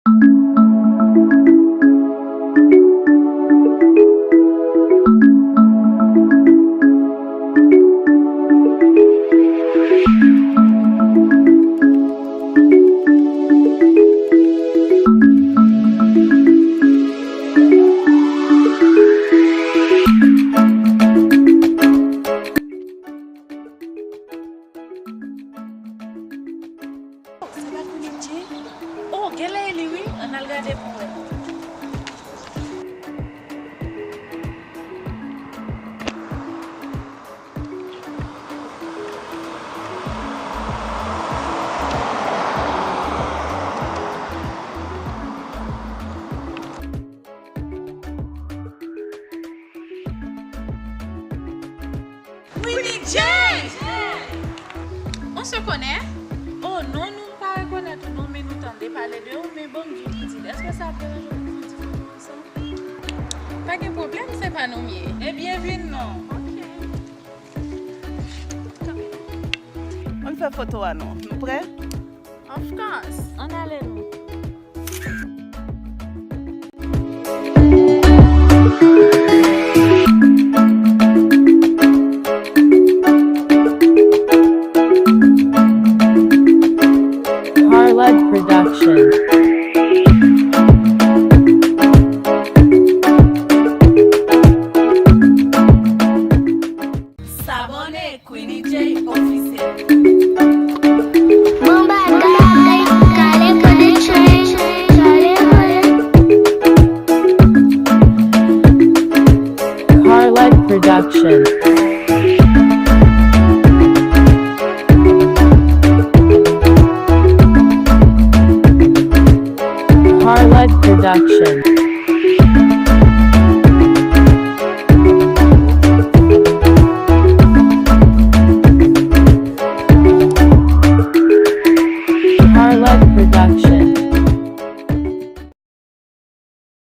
Oh, gade oui, on a le gade pour elle. On se connaît? Oh non, nous ne pas reconnaître nous, mais nous tendons parler de vous, mais bon, est-ce que ça peut nous pas de problème, c'est pas nous. Eh bien, viens non. On fait photo à nous. Nous prêts? Of course. On allait nous. Production. S'abonner, Queenie J officiel. Production. Production. Production.